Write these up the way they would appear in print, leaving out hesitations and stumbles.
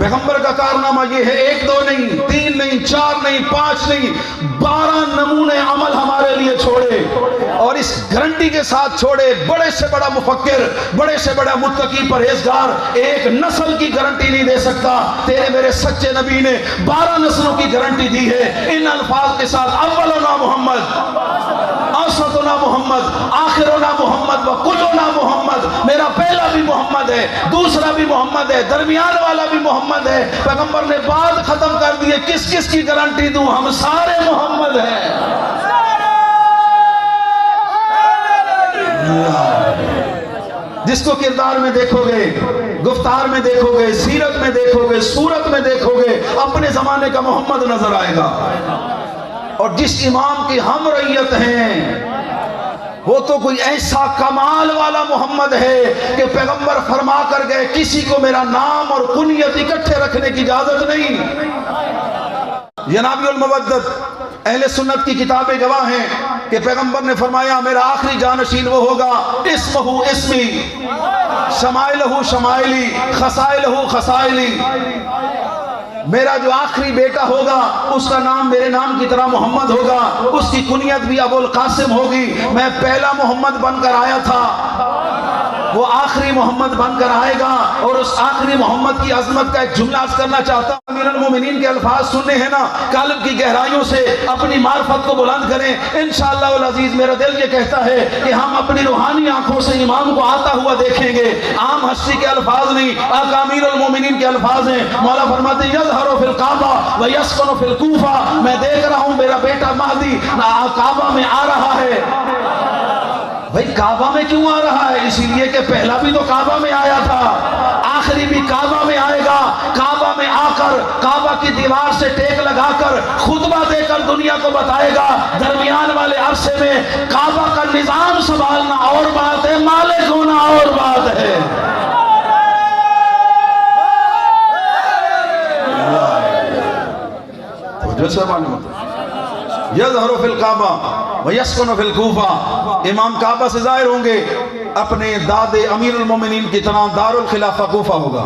पैगंबर का कारनामा ये है, 1 2 नहीं, 3 नहीं, 4 नहीं, 5 नहीं, 12 नमूने अमल हमारे लिए छोड़े और इस गारंटी के साथ छोड़े, बड़े से बड़ा मुफक्किर, बड़े से बड़ा मुत्तकी परहेजगार एक नस्ल की गारंटी नहीं दे सकता। तेरे मेरे सच्चे नबी ने 12 नस्लों की गारंटी दी है इन अल्फाज के साथ, अव्वलुना मोहम्मद, औसतुना मोहम्मद, आखिरुना मोहम्मद व कुल्लुना मोहम्मद। मेरा पहला भी मोहम्मद है, दूसरा भी मोहम्मद है, दरमियान वाला भी मोहम्मद है। पैगंबर ने बात खत्म कर दी है, किस किस की गारंटी दूं? हम सारे मोहम्मद हैं। जिसको किरदार में देखोगे, गुफ्तार में देखोगे, सीरत में देखोगे, सूरत में देखोगे, अपने जमाने का मोहम्मद नजर आएगा। और जिस इमाम की हम रैयत हैं वो तो कोई ऐसा कमाल वाला मोहम्मद है कि पैगंबर फरमा कर गए, किसी को मेरा नाम और कुनियत इकट्ठे रखने की इजाजत नहीं। जनाबुल मवद्दत अहले सुन्नत की किताबें गवाह हैं कि पैगंबर ने फरमाया, मेरा आखिरी जानशीन वो होगा, इस्महु इस्मी, शमाइलहु शमाइली, खसाइलहु खसाइली। मेरा जो आखिरी बेटा होगा उसका नाम मेरे नाम की तरह मोहम्मद होगा, उसकी कुनियत भी अबुल कासिम होगी। मैं पहला मोहम्मद बनकर आया था, वो आखिरी मोहम्मद बनकर आएगा। और उस आखिरी मोहम्मद की अजमत का एक जुमला अर्ज करना चाहता हूं। अमीरुल मोमिनीन के अल्फाज सुनने हैं ना, काल्ब की गहराइयों से अपनी मार्फत को बुलंद करें इंशाअल्लाह अल अजीज। मेरा दिल ये कहता है कि हम अपनी रूहानी आंखों से इमाम को आता हुआ देखेंगे। आम हस्ती के अल्फाज नहीं, आका अमीरुल मोमिनीन के अल्फाज हैं। मौला फरमाते यज़हरु फिल काबा व यस्कुनु फिल कूफा। मैं देख रहा हूं मेरा बेटा महदी काबा में आ रहा है। भाई काबा में क्यों आ रहा है? इसीलिए कि पहला भी तो काबा में आया था, आखिरी भी काबा में आएगा। काबा में आकर काबा की दीवार से टेक लगाकर खुतबा देकर दुनिया को बताएगा, दरमियान वाले अरसे में काबा का निजाम संभालना और बात है, मालिक होना और बात है। यज़हरु फिल काबा व यस्कुनु फिल कूफा। इमाम काबा से जाहिर होंगे, अपने दादे अमीरुल मोमिनीन की तरह दारुल खिलाफा कूफा होगा।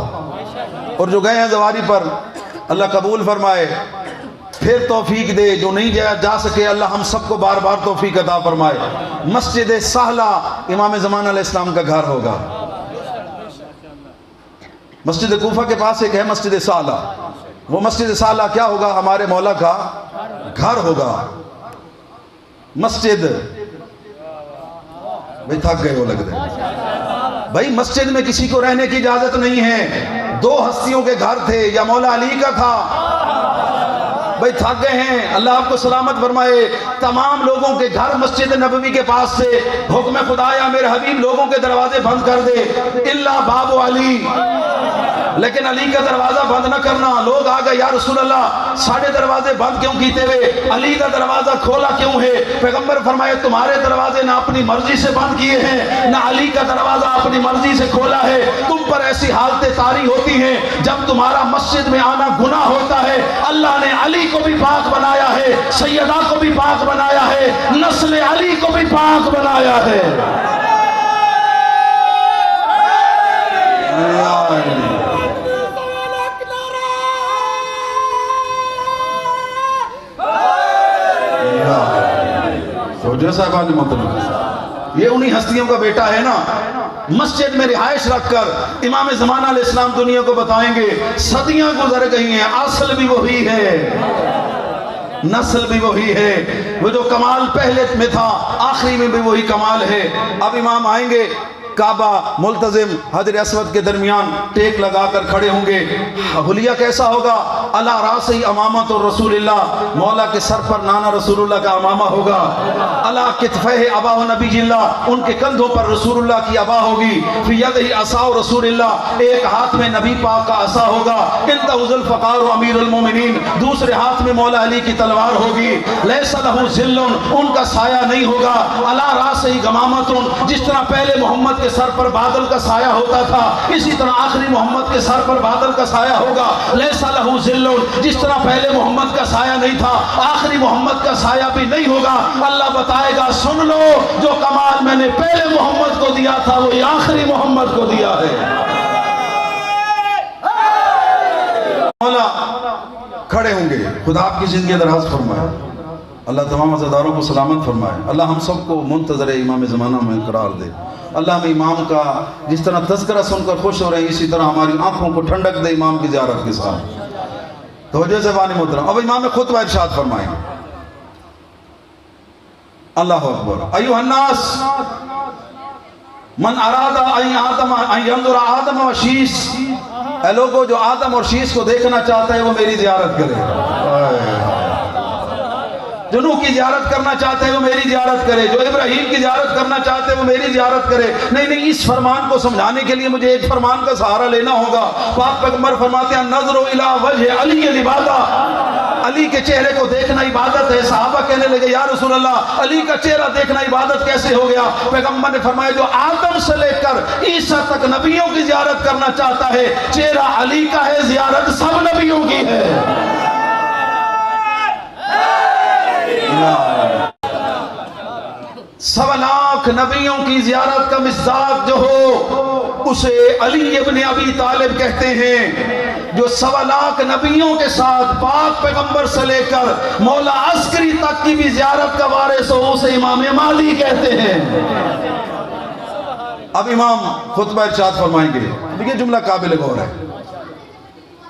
और जो गए हैं ज़वारी पर, अल्लाह कबूल फरमाए, फिर तौफीक दे। जो नहीं जा सके अल्लाह हम सबको बार बार तौफीक अता फरमाए। मस्जिद सहला इमाम ज़मान अलैहिस्सलाम का घर होगा। मस्जिद कूफा के पास एक है मस्जिद सहला। वो मस्जिद सहला क्या होगा? हमारे मौला का घर होगा। मस्जिद, भाई थक गए हो लग रहे भाई, मस्जिद में किसी को रहने की इजाजत नहीं है। 2 हस्तियों के घर थे, या मौला अली का था। भाई थक गए हैं, अल्लाह आपको सलामत फरमाए। तमाम लोगों के घर मस्जिद नबवी के पास से हुक्म खुदाया, मेरे हबीब लोगों के दरवाजे बंद कर दे, इल्ला बाबू अली, लेकिन अली का दरवाजा बंद न करना। लोग आ गए, या रसूल अल्लाह साढ़े दरवाजे बंद क्यों कीते हुए, अली का दरवाजा खोला क्यों है? पैगंबर फरमाए, तुम्हारे दरवाजे ना अपनी मर्जी से बंद किए हैं, ना अली का दरवाजा अपनी मर्जी से खोला है। तुम पर ऐसी हालतें तारी होती हैं जब तुम्हारा मस्जिद में आना गुनाह होता है। अल्लाह ने अली को भी पाक बनाया है, सैयदा को भी पाक बनाया है, नस्ल अली को भी पाक बनाया है। मतलब ये उन्हीं हस्तियों का बेटा है ना। मस्जिद में रिहाइश रखकर इमाम ज़माना अलैहिस्सलाम दुनिया को बताएंगे, सदियां गुजर गई हैं, असल भी वही है, नस्ल भी वही है। वो जो कमाल पहले में था आखिरी में भी वही कमाल है। अब इमाम आएंगे, काबा मुल्तजिम हजर अस्वद के दरमियान टेक लगाकर खड़े होंगे। हुलिया कैसा होगा? अला रासी अमामत और रसूलुल्लाह, मौला के सर पर नाना रसूलुल्लाह का अमामा होगा। अला कितफे अबा नबीजिल्लाह, उनके कंधों पर रसूलुल्लाह की अबा होगी। फिर यदही असा रसूलुल्लाह, एक हाथ में नबी पाक का असा होगा। इंतहुल फ़क़ार अमीरुल मोमिनीन, दूसरे हाथ में मौला अली की तलवार होगी। लैसा लहू ज़िल्लुन, उनका साया नहीं होगा। अला रासी गमामतुन, जिस तरह पहले मोहम्मद के सर पर बादल का साया होता था, इसी तरह आखिरी मोहम्मद के सर पर बादल का साया होगा। लैसा लहू ज़िल्लुन, जिस तरह पहले मोहम्मद का साया नहीं था, आखिरी मोहम्मद का साया भी नहीं होगा। अल्लाह बताएगा, सुन लो, जो कमाल मैंने पहले मोहम्मद को दिया था वो आखिरी मोहम्मद को दिया है। मौला खड़े होंगे। खुदा आपकी ज़िंदगी दराज फरमाए, अल्लाह तमाम अज़ादारों को सलामत फरमाए, अल्लाह हम सबको मुंतज़र इमाम ज़माना में करार दे। अल्लाह हम इमाम का जिस तरह तज़किरा सुनकर खुश हो रहे हैं, इसी तरह हमारी आंखों को ठंडक दे इमाम की ज़ियारत के साथ। तवज्जो से वानी मोहतरम, अब इमाम में खुतबा इरशाद फरमाएंगे। अल्लाह अकबर। अय्युहन्नास मन अरादा आदम व शीश, ऐ लोगों जो आदम और शीश को देखना चाहता है वो मेरी ज़ियारत करे। जो नूह की ज़ियारत करना चाहते हैं वो मेरी ज़ियारत करे, जो इब्राहीम की ज़ियारत करना चाहते हैं वो मेरी ज़ियारत करे। नहीं, इस फरमान को समझाने के लिए मुझे एक फरमान का सहारा लेना होगा। पाक पैगंबर फरमाते हैं नज़रो इला वजह अली इबादत, अली के चेहरे को देखना इबादत है। सहाबा कहने लगे या रसूल अल्लाह, अली का चेहरा देखना इबादत कैसे हो गया? पैगंबर ने फरमाया जो आदम से लेकर ईसा तक नबियों की ज़ियारत करना चाहता है, चेहरा अली का है, ज़ियारत सब नबियों की है। 1.25 लाख नबियों की ज़ियारत का मिज़ाज जो हो उसे अली इब्न अबी तालिब कहते हैं। जो 1.25 लाख नबियों के साथ पाक पैगंबर से लेकर मौला अस्करी तक की भी ज़ियारत का वारिस हो उसे इमाम माली कहते हैं। अब इमाम खुतबा इरशाद फरमाएंगे, देखिए जुमला काबिल गौर है।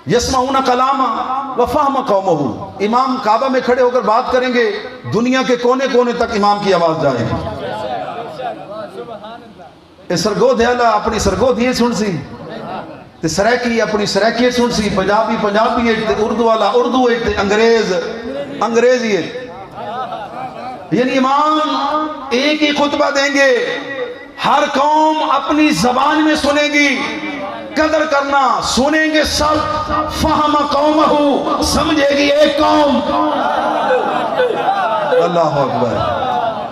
यस्माउना कलामा व फहम कौमहू, इमाम काबा में खड़े होकर बात करेंगे, दुनिया के कोने कोने तक इमाम की आवाज जाएगी। सरगो दयाला अपनी सरगो दिए सुन सी, ते सराकी अपनी सराकी सुन सी, पंजाबी पंजाबी, उर्दू वाला उर्दू, अंग्रेज अंग्रेजी। यानी इमाम एक ही खुतबा देंगे, हर कौम अपनी जबान में सुनेगी। कदर करना, सुनेंगे सब, फहम कौमहू, समझेगी एक कौम। अल्लाह अकबर।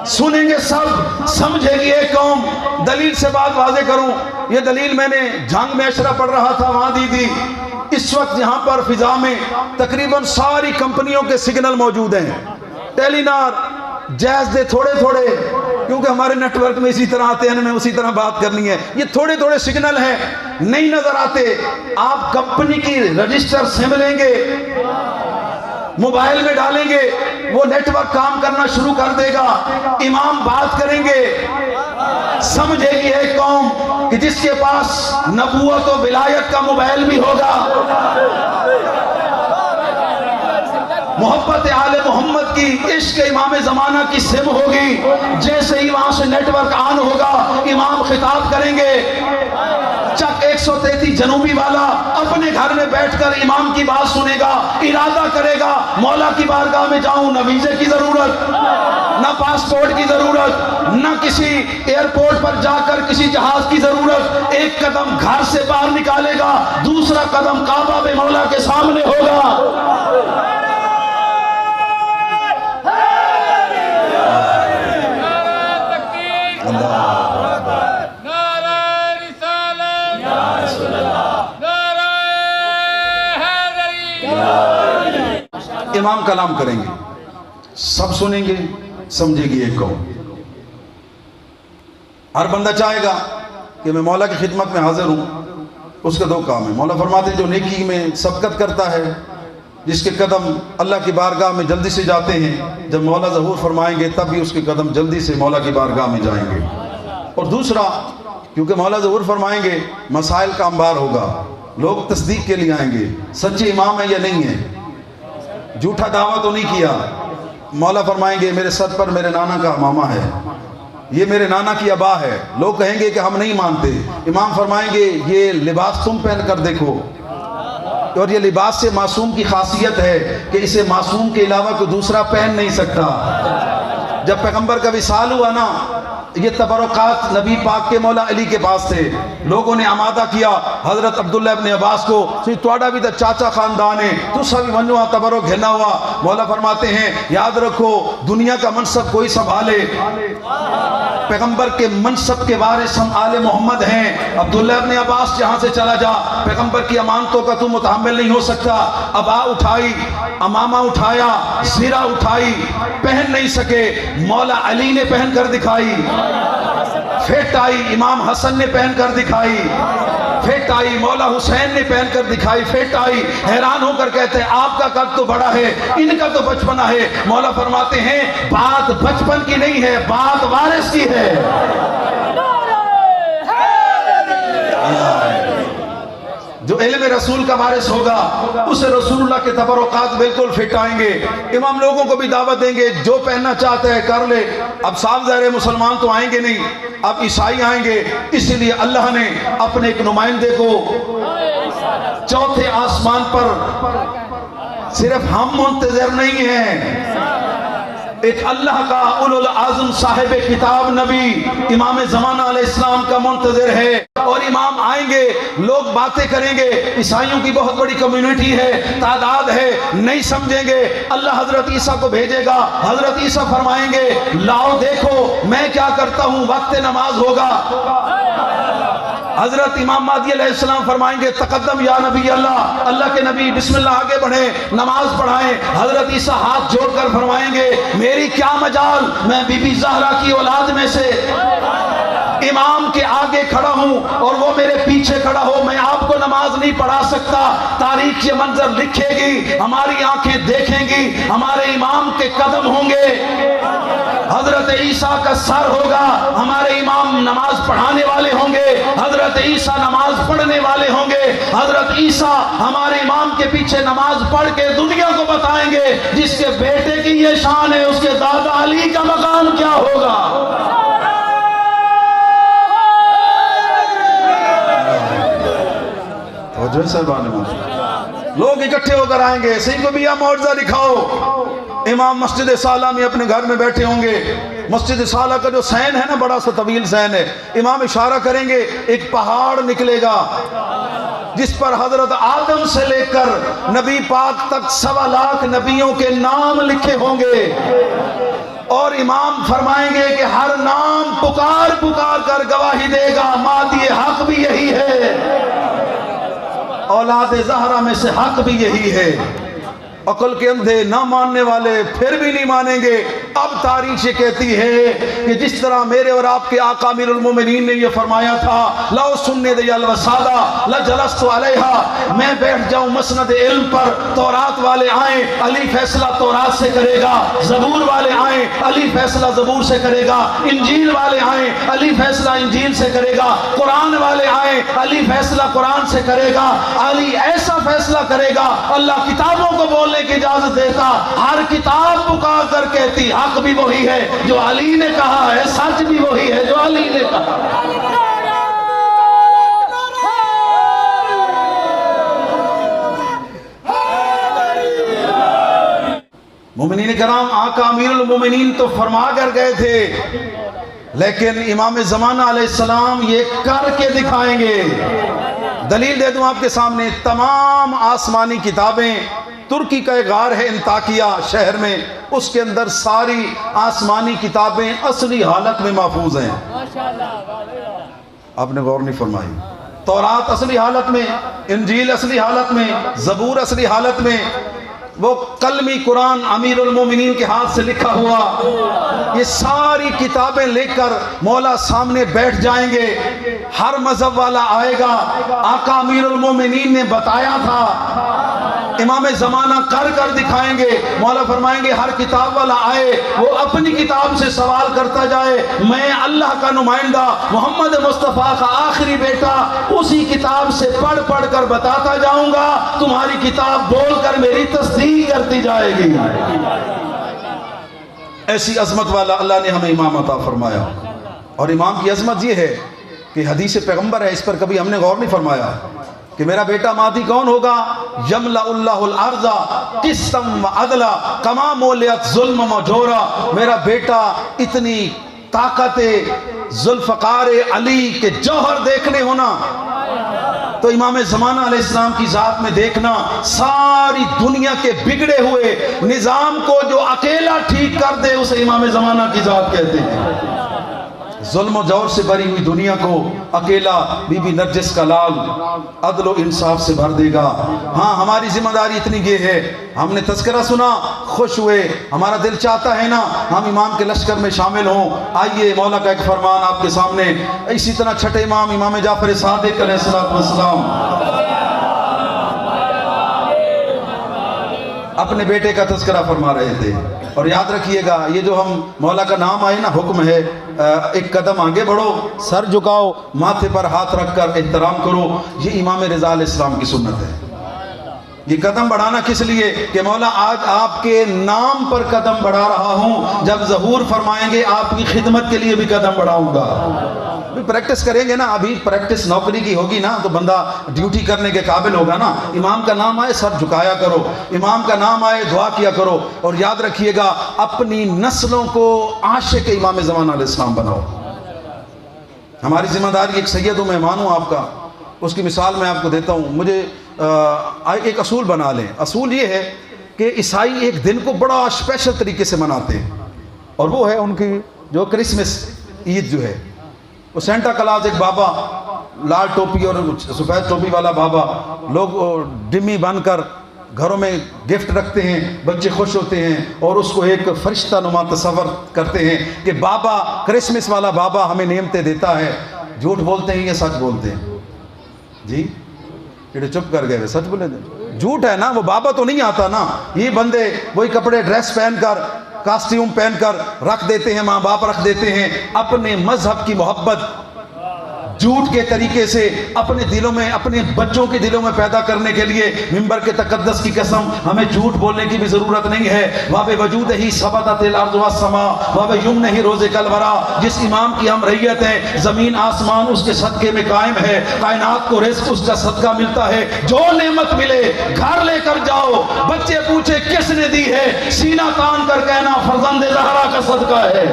सुनेंगे सब, समझेगी एक कौम। दलील से बात वाज़े करूं, ये दलील मैंने जंग में अशरा पढ़ रहा था वहां दी थी। इस वक्त यहाँ पर फिजा में तकरीबन सारी कंपनियों के सिग्नल मौजूद हैं। टेलीनार जैज़ दे थोड़े थोड़े, क्योंकि हमारे नेटवर्क में इसी तरह आते हैं, हमें उसी तरह बात करनी है। ये थोड़े थोड़े सिग्नल हैं, नहीं नजर आते। आप कंपनी की रजिस्टर सिम लेंगे, मोबाइल में डालेंगे, वो नेटवर्क काम करना शुरू कर देगा। इमाम बात करेंगे, समझेगी एक कौम कि जिसके पास नबूवत और विलायत का मोबाइल भी होगा, मोहब्बत आले मोहम्मद की, इश्क इमाम ज़माना की सिम होगी। जैसे ही वहां से नेटवर्क ऑन होगा, इमाम खिताब करेंगे। चक 133 जनूबी वाला अपने घर में बैठकर इमाम की बात सुनेगा, इरादा करेगा मौला की बारगाह में जाऊं, न वीजे की जरूरत, न पासपोर्ट की जरूरत, न किसी एयरपोर्ट पर जाकर किसी जहाज की जरूरत। एक कदम घर से बाहर निकालेगा, दूसरा कदम काबा में मौला के सामने होगा। इमाम कलाम करेंगे, सब सुनेंगे, समझेगी एक कौम। हर बंदा चाहेगा कि मैं मौला की खिदमत में हाजिर हूँ। उसके 2 काम है। मौला फरमाते हैं जो नेकी में सबकत करता है, जिसके कदम अल्लाह की बारगाह में जल्दी से जाते हैं, जब मौला ज़हूर फरमाएंगे तब भी उसके कदम जल्दी से मौला की बारगाह में जाएंगे। और दूसरा, क्योंकि मौला ज़हूर फरमाएंगे मसाइल का अंबार होगा, लोग तस्दीक के लिए आएंगे, सच्चे इमाम है या नहीं है, झूठा दावा तो नहीं किया। मौला फरमाएंगे मेरे सर पर मेरे नाना का मामा है, ये मेरे नाना की अबा है। लोग कहेंगे कि हम नहीं मानते। इमाम फरमाएंगे ये लिबास तुम पहन कर देखो, और ये लिबास से मासूम की खासियत है कि इसे मासूम के अलावा कोई दूसरा पहन नहीं सकता। जब पैगंबर का विसाल हुआ ना, ये तबरुकात नबी पाक के मौला अली के पास थे। लोगों ने आमादा किया हजरत अब्दुल्ला इब्न अब्बास को, तुहाडा भी तो चाचा खानदान है, तुसा भी वनो तबरुक घेना हुआ। मौला फरमाते हैं याद रखो दुनिया का मनसब कोई संभाले, पैगंबर के मनसब के वारिस हम आले मोहम्मद हैं। अब्दुल्ला इब्न अब्बास जहाँ से चला जा, पैगंबर की अमानतों का तू मुतहम्मिल नहीं हो सकता। अबा उठाई, अमामा उठाया, सिरा उठाई, पहन नहीं सके। मौला अली ने पहन कर दिखाई, फेट आई, इमाम हसन ने पहन कर दिखाई। फिट आई, मौला हुसैन ने पहनकर दिखाई, फिट आई। हैरान होकर कहते हैं आपका कद तो बड़ा है, इनका तो बचपना है। मौला फरमाते हैं बात बचपन की नहीं है, बात वारिस की है। जो इल्म रसूल का वारिस होगा उसे रसूलुल्लाह के तबरुकात बिल्कुल फिट आएंगे। इमाम लोगों को भी दावत देंगे, जो पहनना चाहता है कर ले। अब साफ ज़ाहिर मुसलमान तो आएंगे नहीं, अब ईसाई आएंगे। इसीलिए अल्लाह ने अपने एक नुमाइंदे को चौथे आसमान पर, सिर्फ हम मुंतज़िर नहीं हैं, एक अल्लाह का उलुल आज़म साहिब किताब नबी इमाम ज़माना अलैहिस्सलाम का मुंतज़िर है। और इमाम आएंगे, लोग बातें करेंगे। ईसाइयों की बहुत बड़ी कम्युनिटी है, तादाद है, नहीं समझेंगे। अल्लाह हजरत ईसा को भेजेगा, हजरत ईसा फरमाएंगे लाओ देखो मैं क्या करता हूँ, वक्त नमाज होगा। हजरत इमाम महदी अलैहिस्सलाम फरमाएंगे तकद्दम या नबी अल्लाह, अल्लाह के नबी बिस्मिल्लाह आगे बढ़े, नमाज पढ़ाएं। हजरत ईसा हाथ जोड़कर फरमाएंगे मेरी क्या मजाल, मैं बीबी ज़हरा की औलाद में से इमाम के आगे खड़ा हूं और वो मेरे पीछे खड़ा हो, मैं आपको नमाज नहीं पढ़ा सकता। तारीख ये मंजर लिखेगी, हमारी आंखें देखेंगी, हमारे इमाम के कदम होंगे, हजरत ईसा का सर होगा, हमारे इमाम नमाज पढ़ाने वाले होंगे, हजरत ईसा नमाज पढ़ने वाले होंगे। हजरत ईसा हमारे इमाम के पीछे नमाज पढ़ के दुनिया को बताएंगे जिसके बेटे की ये शान है उसके दादा अली का मकाम क्या होगा। लोग इकट्ठे होकर आएंगे, सही को भी यह मौजज़ा दिखाओ। इमाम मस्जिद साला में अपने घर में बैठे होंगे। मस्जिद साला का जो सैन है ना, बड़ा सा तवील सैन है। इमाम इशारा करेंगे, एक पहाड़ निकलेगा जिस पर हजरत आदम से लेकर नबी पाक तक 1.25 लाख नबियों के नाम लिखे होंगे। और इमाम फरमाएंगे कि हर नाम पुकार पुकार कर गवाही देगा, मादी हक भी यही है, औलाद ज़हरा में से हक भी यही है। अकल के अंधे ना मानने वाले फिर भी नहीं मानेंगे। अब तारीख ये कहती है कि जिस तरह मेरे और आपके आका अमीरुल मोमिनीन ने ये फरमाया था लाओ सुन्ने दे अलवसादा ला जलस्तु अलैहा, मैं बैठ जाऊं मसनद इल्म पर। तौरात वाले आए, अली फैसला तौरात से करेगा। ज़बूर वाले आए, अली फैसला ज़बूर से करेगा। इंजील वाले आए, अली फैसला इंजील से करेगा। कुरान वाले आए, अली फैसला कुरान से करेगा। अली ऐसा फैसला करेगा, अल्लाह किताबों को बोलने की इजाजत देता। हर किताब पुकार कर कहती हक भी वही है जो अली ने कहा है, सच भी वही है जो अली ने कहा। मोमिनीन कराम आका अमीरुल मोमिनीन तो फरमा कर गए थे, लेकिन इमाम ज़माना अलैहिस्सलाम ये करके दिखाएंगे। दलील दे दूं आपके सामने, तमाम आसमानी किताबें, तुर्की का एक गार है इंताकिया शहर में, उसके अंदर सारी आसमानी किताबें असली हालत में महफूज हैं। आपने गौर नहीं फरमाई? तौरात असली हालत में, इंजील असली हालत में, ज़बूर असली हालत में, वो कलमी कुरान अमीरुल मोमिनीन के हाथ से लिखा हुआ, ये सारी किताबें लेकर मौला सामने बैठ जाएंगे। हर मजहब वाला आएगा। आका अमीरुल मोमिनीन ने बताया था, इमाम ज़माना कर कर दिखाएंगे। मौला फरमाएंगे हर किताब वाला आए, वो अपनी किताब से सवाल करता जाए, मैं अल्लाह का नुमाइंदा मोहम्मद मुस्तफ़ा का आखिरी बेटा उसी किताब से पढ़ पढ़ कर बताता जाऊंगा, तुम्हारी किताब बोलकर मेरी तस्दीक करती जाएगी। ऐसी अजमत वाला अल्लाह ने हमें इमाम अता फरमाया। और इमाम की अजमत ये है कि हदीस पैगंबर है, इस पर कभी हमने गौर नहीं फरमाया कि मेरा बेटा मादी कौन होगा। यमलाउल्लाहुल अर्ज़ा क़िस्तम व अदला कमा मोलियत ज़ुल्म मजोरा, मेरा बेटा इतनी ताकत ज़ुल्फ़कार अली के जौहर देखने होना तो इमाम ज़माना अलैहिस्सलाम की ज़ात में देखना, सारी दुनिया के बिगड़े हुए निज़ाम को जो अकेला ठीक कर दे उसे इमाम ज़माना की ज़ात कहते हैं। जुल्म जौर से भरी हुई दुनिया को अकेला बीबी नरजिस का लाल अदल व इंसाफ से भर देगा। हाँ, हमारी जिम्मेदारी इतनी ये है, हमने तज़किरा सुना खुश हुए। हमारा दिल चाहता है ना हम इमाम के लश्कर में शामिल हों। आइए मौला का एक फरमान आपके सामने। इसी तरह छठे इमाम इमाम जाफर सादिक अलैहिस्सलाम अपने बेटे का तज़किरा फरमा रहे थे। और याद रखिएगा ये जो हम मौला का नाम आए ना, हुक्म है एक कदम आगे बढ़ो, सर झुकाओ, माथे पर हाथ रखकर एहतराम करो। ये इमाम रिज़ा अलैहिस्सलाम की सुन्नत है। ये कदम बढ़ाना किस लिए कि मौला आज आपके नाम पर कदम बढ़ा रहा हूँ, जब ज़हूर फरमाएंगे आपकी खिदमत के लिए भी कदम बढ़ाऊंगा। प्रैक्टिस करेंगे ना, अभी प्रैक्टिस नौकरी की होगी ना तो बंदा ड्यूटी करने के काबिल होगा ना। इमाम का नाम आए सर झुकाया करो, इमाम का नाम आए दुआ किया करो। और याद रखिएगा अपनी नस्लों को आशिक इमाम ज़मान अलैहिस्सलाम बनाओ। हमारी जिम्मेदारी, एक सैयद हूँ, मेहमान हूँ आपका, उसकी मिसाल मैं आपको देता हूँ। मुझे एक असूल बना लें। असूल ये है कि ईसाई एक दिन को बड़ा स्पेशल तरीके से मनाते हैं और वो है उनकी जो क्रिसमस ईद जो है। वो सेंटा क्लॉज एक बाबा, लाल टोपी और सफ़ेद टोपी वाला बाबा, लोग डिम्मी बनकर घरों में गिफ्ट रखते हैं, बच्चे खुश होते हैं और उसको एक फरिश्ता नुमा तस्वर करते हैं कि बाबा, क्रिसमस वाला बाबा हमें नेमतें देता है। झूठ बोलते हैं या सच बोलते हैं जी? ये चुप कर गए, सच बोले झूठ है ना। वो बाबा तो नहीं आता ना, ये बंदे वही कपड़े ड्रेस पहनकर कॉस्ट्यूम पहनकर रख देते हैं, माँ बाप रख देते हैं। अपने मजहब की मोहब्बत झूठ के तरीके से अपने दिलों में, अपने बच्चों के दिलों में पैदा करने के लिए मिंबर के तकद्दस की कसम हमें झूठ बोलने की भी जरूरत नहीं है। वाबे वजूद ही सबततिल अर्ज़ वस्समा वाबे युम नहीं रोज़े कल वरा। जिस इमाम की हम रैयत हैं, जमीन आसमान उसके सदके में कायम है, कायनात को रिज़्क़ उसका सदका मिलता है। जो नेमत मिले घर लेकर जाओ, बच्चे पूछे किसने दी है, सीना तान कर कहना फर्जंद ज़हरा का सदका है।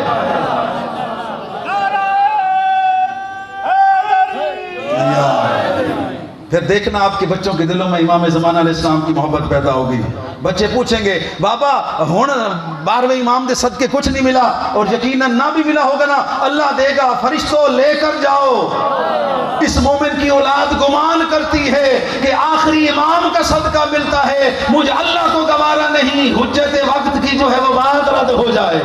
फिर देखना आपके बच्चों के दिलों में इमाम ज़मान अलैहिस्सलाम की मोहब्बत पैदा होगी। बच्चे पूछेंगे बाबा हुण 12वें इमाम के सदके कुछ नहीं मिला, और यकीनन ना भी मिला होगा ना, अल्लाह देगा, फरिश्तों लेकर जाओ। इस मोमिन की औलाद गुमान करती है कि आखिरी इमाम का सदका मिलता है, मुझे अल्लाह को गवारा नहीं, हुज्जत वक्त की जो है वो बात रद्द हो जाए।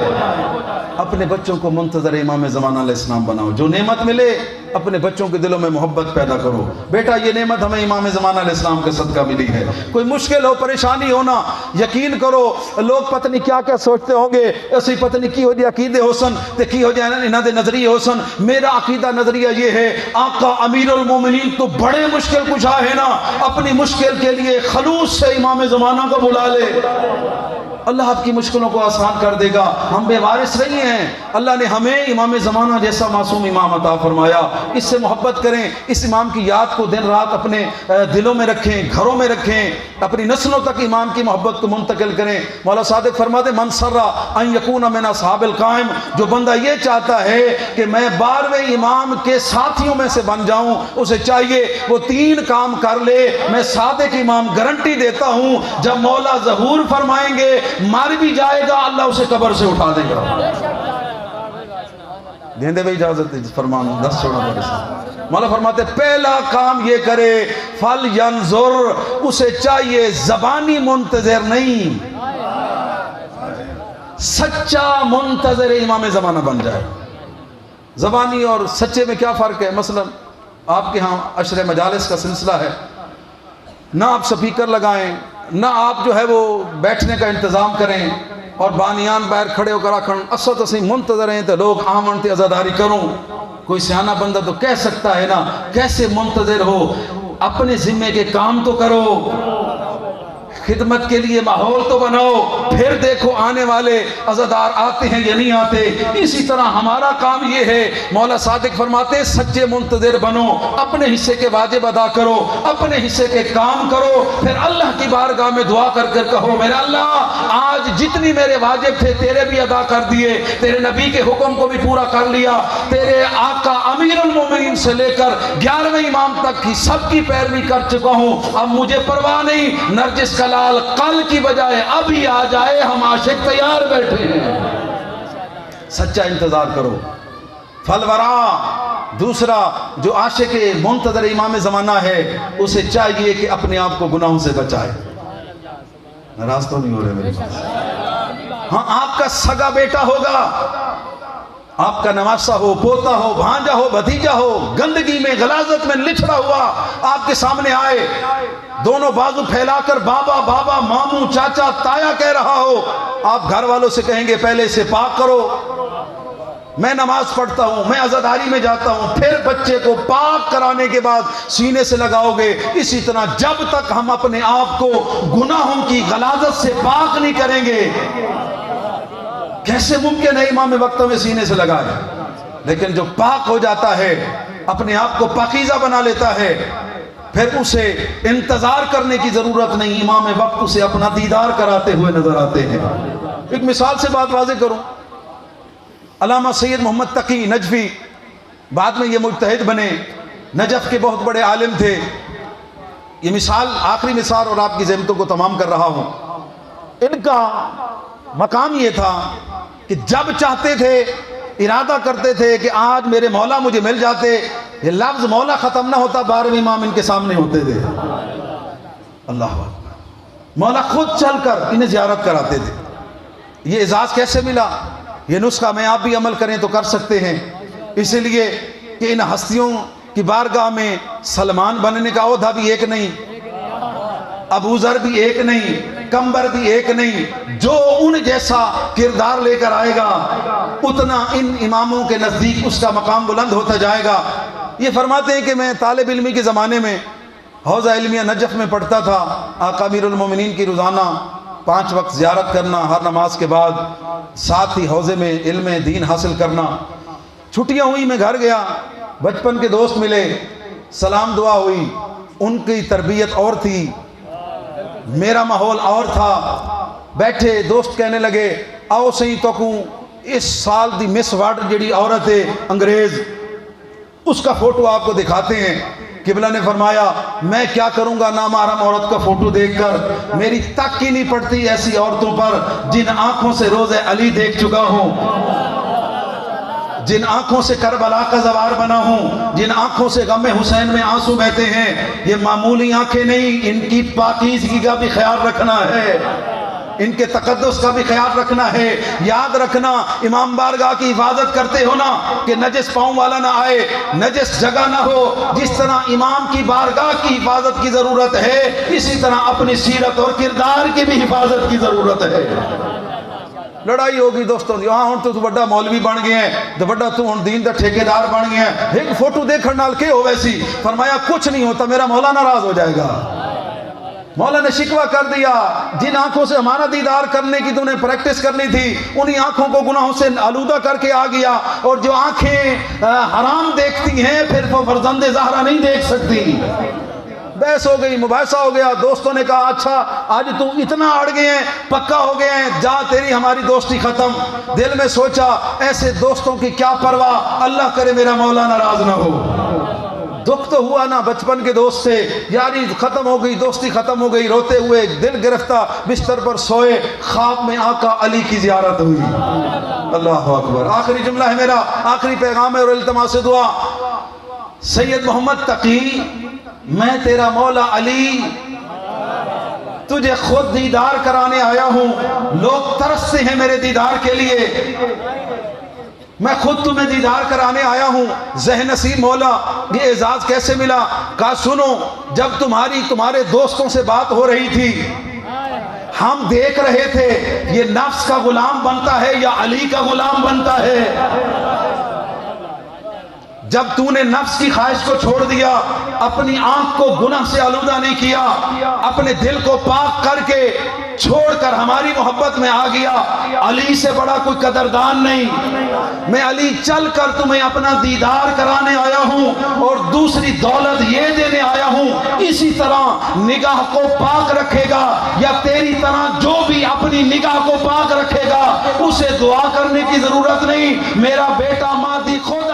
अपने बच्चों को मुंतज़र इमाम ज़मान अलैहिस्सलाम बनाओ। जो नेमत मिले अपने बच्चों के दिलों में मोहब्बत पैदा करो। बेटा ये नेमत हमें इमाम ज़मान अलैहिस्सलाम के सदका मिली है। कोई मुश्किल हो, परेशानी हो ना, यकीन करो लोग पता नहीं क्या क्या सोचते होंगे, ऐसी पता नहीं की हो जाए अकीदे हुसन ते की हो जाए इन्हां दे नजरिए हुसन। मेरा अकीदा नजरिया ये है, आका अमीरुल मोमिनीन तो बड़े मुश्किल कुशा है ना, अपनी मुश्किल के लिए खलूस से इमाम ज़माना को बुला ले, अल्लाह आपकी मुश्किलों को आसान कर देगा। हम बेवारिस नहीं हैं, अल्लाह ने हमें इमाम ज़माना जैसा मासूम इमाम अता फरमाया। इससे मोहब्बत करें, इस इमाम की याद को दिन रात अपने दिलों में रखें, घरों में रखें, अपनी नस्लों तक इमाम की मोहब्बत को मुंतकिल करें। मौला सादिक फरमाते मन सर्रा अन यकून मिन अस्हाबिल कायम, जो बंदा ये चाहता है कि मैं 12वें इमाम के साथियों में से बन जाऊं, उसे चाहिए वो 3 काम कर ले। मैं सादिक इमाम गारंटी देता हूं, जब मौला ज़हूर फरमाएंगे मर भी जाएगा अल्लाह उसे कब्र से उठा देगा। देंदे भाई इजाजत फरमान 10 छोड़ा पड़े। मौला फरमाते पहला काम ये करे, फल यंजुर, उसे चाहिए ज़बानी मुंतज़िर नहीं, सच्चा मुंतज़िर इमाम ज़माना बन जाए। ज़बानी और सच्चे में क्या फ़र्क है? मसलन आपके यहाँ अशरे मजालिस का सिलसिला है, ना आप स्पीकर लगाएं, ना आप जो है वो बैठने का इंतज़ाम करें और बानियान बाहर खड़े होकर आखन असो तो सही मुंतज़र हैं तो लोग आमन ते अज़ादारी करूँ। कोई सियाना बंदा तो कह सकता है ना, कैसे मुंतज़र हो, अपने ज़िम्मे के काम तो करो, खिदमत के लिए माहौल तो बनाओ, फिर देखो आने वाले अज़ादार आते हैं या नहीं आते। इसी तरह हमारा काम ये है, मौला सादिक फरमाते सच्चे मुंतज़िर बनो, अपने हिस्से के वाजिब अदा करो, अपने हिस्से के काम करो, फिर अल्लाह की बारगाह में दुआ कर कर कहो मेरा अल्लाह आज जितनी मेरे वाजिब थे तेरे भी अदा कर दिए, तेरे नबी के हुक्म को भी पूरा कर लिया, तेरे आका अमीरुल मोमिनीन से लेकर 11वें इमाम तक की सबकी पैरवी कर चुका हूँ। अब मुझे परवाह नहीं, नरजिस का लाल कल की बजाय अभी आ जाए, हम आशिक तैयार बैठे हैं। सच्चा इंतजार करो। फलवरा दूसरा, जो आशिक मुंतज़र इमाम ज़माना है उसे चाहिए कि अपने आप को गुनाहों से बचाए। नाराज तो नहीं हो रहे मेरे पास? हाँ, आपका सगा बेटा होगा, आपका नवासा हो, पोता हो, भांजा हो, भतीजा हो, गंदगी में गलाजत में लिथड़ा हुआ आपके सामने आए, दोनों बाजू फैलाकर बाबा बाबा, मामू, चाचा, ताया कह रहा हो, आप घर वालों से कहेंगे पहले इसे पाक करो, मैं नमाज पढ़ता हूं, मैं अज़ादारी में जाता हूं, फिर बच्चे को पाक कराने के बाद सीने से लगाओगे। इसी तरह जब तक हम अपने आप को गुनाहों की गलाजत से पाक नहीं करेंगे, कैसे मुमकिन है इमाम वक्त में सीने से लगाए। लेकिन जो पाक हो जाता है, अपने आप को पाकीज़ा बना लेता है, फिर उसे इंतजार करने की जरूरत नहीं, इमाम वक्त उसे अपना दीदार कराते हुए नजर आते हैं। एक मिसाल से बात वाज़े करूं, अल्लामा सैयद मोहम्मद तकी नजफी, बाद में ये मुज्तहिद बने, नजफ के बहुत बड़े आलिम थे। ये मिसाल, आखिरी मिसाल और आपकी ज़हमतों को तमाम कर रहा हूं। इनका मकाम ये था कि जब चाहते थे, इरादा करते थे कि आज मेरे मौला मुझे मिल जाते, ये लफ्ज़ मौला ख़त्म ना होता, 12वें इमाम इनके सामने होते थे। अल्लाह अकबर, मौला खुद चलकर इन्हें ज़ियारत कराते थे। ये एजाज़ कैसे मिला? ये नुस्खा में आप भी अमल करें तो कर सकते हैं, इसलिए कि इन हस्तियों की बारगाह में सलमान बनने का ओहदा भी एक नहीं, अबू ज़र भी एक नहीं, कंबर भी एक नहीं, जो उन जैसा किरदार लेकर आएगा उतना इन इमामों के नज़दीक उसका मकाम बुलंद होता जाएगा। ये फरमाते हैं कि मैं तालिब इल्मी के ज़माने में हौज़ा इल्मिया नजफ़ में पढ़ता था। आका अमीरुल मोमिनीन की रोज़ाना 5 वक्त ज़ियारत करना, हर नमाज के बाद, साथ ही हौज़े में इल्म दीन हासिल करना। छुट्टियाँ हुई, मैं घर गया, बचपन के दोस्त मिले, सलाम दुआ हुई, उनकी तरबियत और थी, मेरा माहौल और था। बैठे दोस्त कहने लगे आओ सही तो इस साल दी मिस वर्ल्ड जी औरत है अंग्रेज, उसका फोटो आपको दिखाते हैं। किबला ने फरमाया मैं क्या करूंगा नामहरम औरत का फोटो देखकर, मेरी तक ही नहीं पड़ती ऐसी औरतों पर जिन आंखों से रोज़े अली देख चुका हूं, जिन आंखों से करबला का जवार बना हूं, जिन आंखों से गम हुसैन में आंसू बहते हैं। ये मामूली आंखें नहीं, इनकी पाकीज़गी का भी ख्याल रखना है, इनके तकद्दुस का भी ख्याल रखना है। याद रखना, इमाम बारगाह की हिफाजत करते हो ना कि नजस पाँव वाला ना आए, नजस जगह ना हो। जिस तरह इमाम की बारगाह की हिफाजत की ज़रूरत है, इसी तरह अपनी सीरत और किरदार की भी हिफाजत की ज़रूरत है। लड़ाई होगी दोस्तों, हाँ हूँ तू बड़ा मौलवी बन गया है, तो बड़ा तू हूँ दीन का ठेकेदार बन गया है, एक फोटो देखने नाल के हो वैसी। फरमाया कुछ नहीं होता, मेरा मौला नाराज हो जाएगा। मौला ने शिकवा कर दिया, जिन आंखों से हमारा दीदार करने की तूने प्रैक्टिस करनी थी, उन्हीं आंखों को गुनाहों से आलूदा करके आ गया। और जो आंखें हराम देखती हैं फिर वो फर्जंदे ज़हरा नहीं देख सकती। बहस हो गई, मुबाहिसा हो गया। दोस्तों ने कहा अच्छा आज तू इतना अड़ गए हैं, पक्का हो गए हैं, जा तेरी हमारी दोस्ती खत्म। दिल में सोचा ऐसे दोस्तों की क्या परवाह, अल्लाह करे मेरा मौला नाराज ना हो। दुख तो हुआ ना बचपन के दोस्त से, यारी खत्म हो गई, दोस्ती खत्म हो गई। रोते हुए दिल गिरफ्तार बिस्तर पर सोए, ख्वाब में आका अली की जियारत हुई। अल्लाह अकबर। आखिरी जुमला है मेरा, आखिरी पैगाम है और इल्तिमास दुआ। सैयद मोहम्मद तकी, मैं तेरा मौला अली तुझे खुद दीदार कराने आया हूं। लोग तरसते हैं मेरे दीदार के लिए, मैं खुद तुम्हें दीदार कराने आया हूं। ज़हन नसीब मौला, ये एजाज कैसे मिला? कहा सुनो, जब तुम्हारे दोस्तों से बात हो रही थी, हम देख रहे थे ये नफ्स का गुलाम बनता है या अली का गुलाम बनता है। जब तूने नफ्स की ख्वाहिश को छोड़ दिया, अपनी आंख को गुनाह से आलूदा नहीं किया, अपने दिल को पाक करके छोड़कर हमारी मोहब्बत में आ गया, अली से बड़ा कोई कदरदान नहीं। मैं अली चलकर तुम्हें अपना दीदार कराने आया हूं और दूसरी दौलत ये देने आया हूं। इसी तरह निगाह को पाक रखेगा या तेरी तरह जो भी अपनी निगाह को पाक रखेगा उसे दुआ करने की जरूरत नहीं। मेरा बेटा मादी खुद